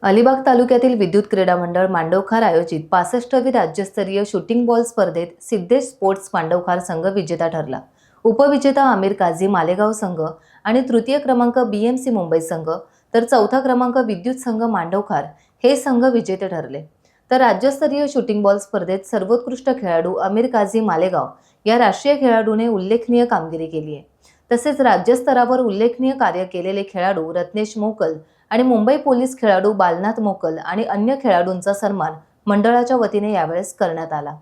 अलिबाग तालुक्यातील विद्युत क्रीडा मंडळ मांडवखार आयोजित 65वी राज्यस्तरीय शूटिंग बॉल स्पर्धेत सिद्धेश स्पोर्ट्स मांडवखार संघ विजेता ठरला। उपविजेता आमिर काझी मालेगाव संघ आणि तृतीय क्रमांक बीएमसी मुंबई संघ तर चौथा क्रमांक विद्युत संघ मांडवखार हे संघ विजेते ठरले। तर राज्यस्तरीय शूटिंग बॉल स्पर्धेत सर्वोत्कृष्ट खेळाडू आमिर काझी मालेगाव या राष्ट्रीय खेळाडूने उल्लेखनीय कामगिरी केली आहे। तसेच राज्यस्तरावर उल्लेखनीय कार्य केलेले खेळाडू रत्नेश मोकल आणि मुंबई पोलीस खेळाडू बालनाथ मोकल आणि अन्य खेळाडूंचा सन्मान मंडळाच्या वतीने यावेळेस करण्यात आला।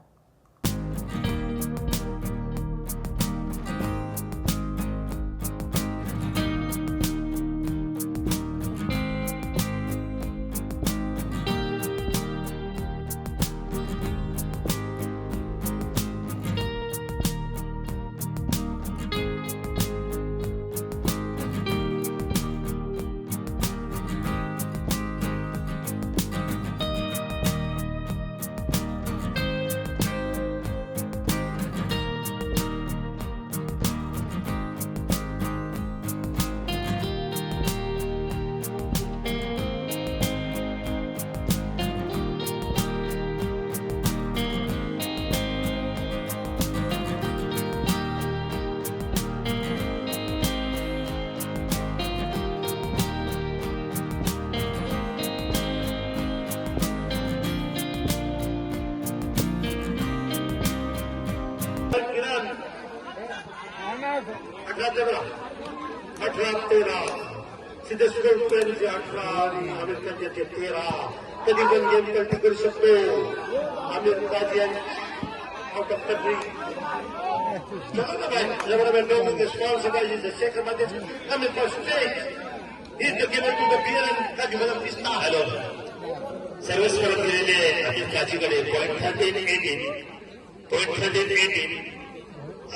सिद्धेश रुपयांचे 18 आणि आमिर काझी 13 कधी पण गेम कल्टी करू शकतो। Aamir Kazi out of country Cameraman Dominic is sponsored by the second match coming for straight. He's the giver to the beer and Kazi Madam Pista. Hello. Service करत गेलेले आमिर काझीकडे पॉइंट 13-18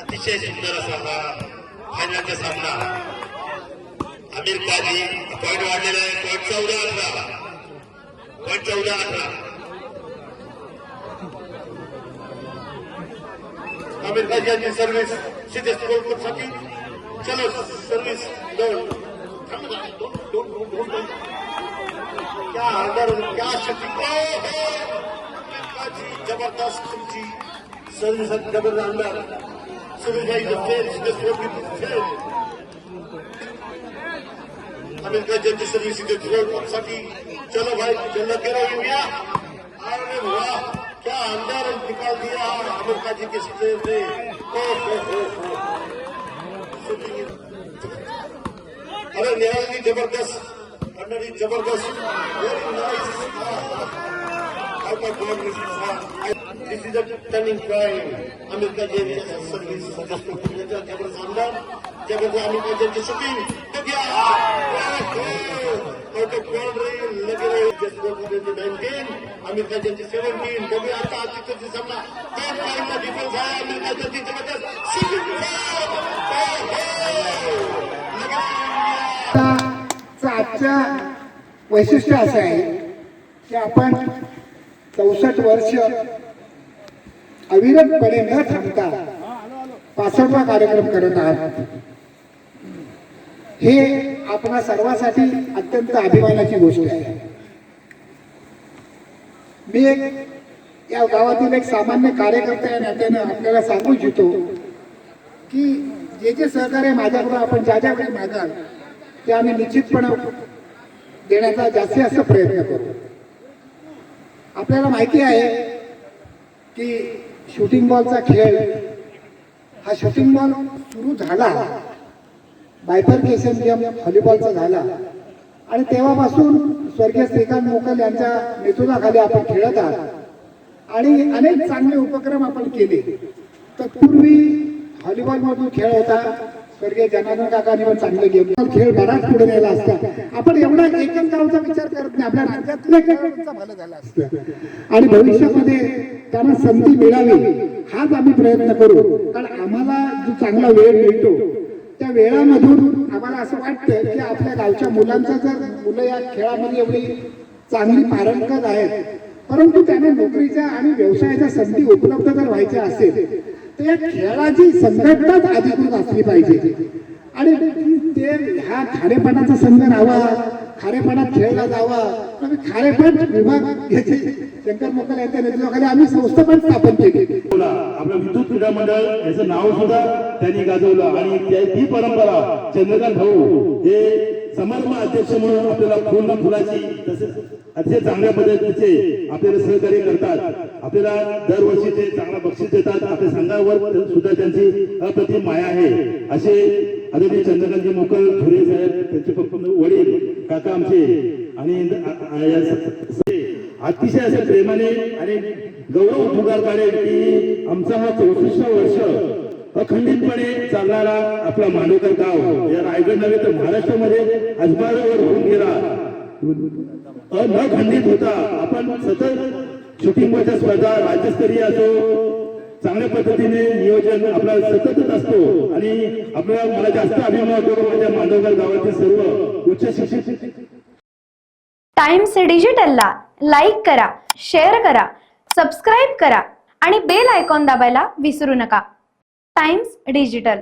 अतिशय सुंदर असा हा फायनलचा सामना। आमिर काझी पॉइंट वाढलेला आहे, पॉइंट 14-18 आमिर काझी यांची सर्व्हिस सिद्धेश स्पोर्ट्ससाठी। चलो सर्व्हिस दोन क्या अंदर क्या शक्ति काझी जबरदस्त तुमची सर्व्हिस डबल अंदर सुरेश भाई fail Siddhesh sports fail Aamir Kazi यांची सर्व्हिस सिद्धेश स्पोर्ट्ससाठी। चलो भाई चलो करो इंडिया। अरे वाह क्या अंदर निकाल दिया आमिर काझी के स्प्रे ने। अरे निहाल जबरदस्त अंडर जबरदस्त very nice out of ball. This is a turning point. Aamir Kazi service जबरदस्त अंदर जबरदस्त आमिर काझी शूटिंग तो गया आउट ऑफ बॉल लगे रहे। जस्ट 19 आमिर काझी 17 बघूया आता आजचा सामना 2 पॉइंटला डिफरन्स आहे। आमिर काझी जबरदस्त शूटिंग आजच्या वैशिष्ट्य असं आहे की आपण 64 वर्ष अविरतपणे न थांबता 65वा कार्यक्रम करत आहात। हे आपणा सर्वांसाठी अत्यंत अभिमानाची गोष्ट आहे। मी या गावातील एक सामान्य कार्यकर्ता या नात्यानं आपल्याला सांगू इच्छितो की जे सहकार्य माझ्याकडून आपण ज्याकडे मागाल ते आम्ही निश्चितपणे देण्याचा जास्त प्रयत्न करू। आपल्याला माहिती आहे की शूटिंग बॉलचा खेळ हा शूटिंग बॉल सुरू झाला बायफर्केशन गेम व्हॉलीबॉलचा झाला आणि तेव्हापासून स्वर्गीय श्रीकांत मोकल यांच्या नेतृत्वाखाली आपण खेळत आहात आणि अनेक चांगले उपक्रम आपण केले। तत्पूर्वी व्हॉलीबॉल मधून खेळ होता, स्वर्गीय जनार्दन काकांनी पण चांगले गेम खेळ बराच पुढे नेला असता। आपण एवढा एकच गावचा विचार करत नाही, आपल्या राज्यातल्या खेळाडूंचा भलं झालं असतं आणि भविष्यामध्ये त्यांना संधी मिळावी हाच आम्ही प्रयत्न करू। कारण आम्हाला जो चांगला वेळ मिळतो त्या वेळामधून आम्हाला असं वाटतं की आपल्या गावच्या मुलांचा जर मुलं या खेळामध्ये एवढी चांगली पारंगत आहेत परंतु त्यांना नोकरीच्या आणि व्यवसायाच्या संधी उपलब्ध जर व्हायच्या असेल तर या खेळाची संघटनाच अधिकृत असली पाहिजे आणि ते ह्या खाणेपणाचा संघ राहावा खारेपणात खेळला जावा. आम्ही खारेपण विभाग शंकर मोकल यांच्या नेतृत्वाखाली आम्ही संस्था पण स्थापन केली. आपलं विद्युत क्रीडा मंडळ याचं नाव सुद्धा त्यांनी गाजवलं आणि ती परंपरा चंद्रकांत भाऊ हे समारंभ अध्यक्ष म्हणून आपल्याला फुलाची तसेच अतिशय चांगल्या पद्धतीचे आपल्याला सहकार्य करतात. आपल्याला दरवर्षी ते चांगला बक्षीस देतात. आपल्या संघावर सुद्धा त्यांची अप्रतिम माया आहे. असे आदरणीय चंद्रकांतजी मोकल धुरे साहेब, त्यांचे वडील काका आमचे आणि अतिशय असं प्रेमाने आणि गौरव उद्गार काढेल की आमचा हा 64 वर्ष अखंडितपणे चालणारा आपला मांडवकर गाव या रायगड नव्हे तर महाराष्ट्रामध्ये अजबारावर होऊन गेला न खंडित होता. आपण सतत शूटिंगच्या स्पर्धा राज्यस्तरीय असो चांगल्या पद्धतीने नियोजन आपला सततच असतो आणि आपल्याला मला जास्त अभिमान वाटतो माझ्या मांडवकर गावातील सर्व उच्च शिक्षित. टाइम्स डिजिटलला लाईक करा, शेअर करा, सबस्क्राईब करा आणि बेल आयकॉन दाबायला विसरू नका. Times digital.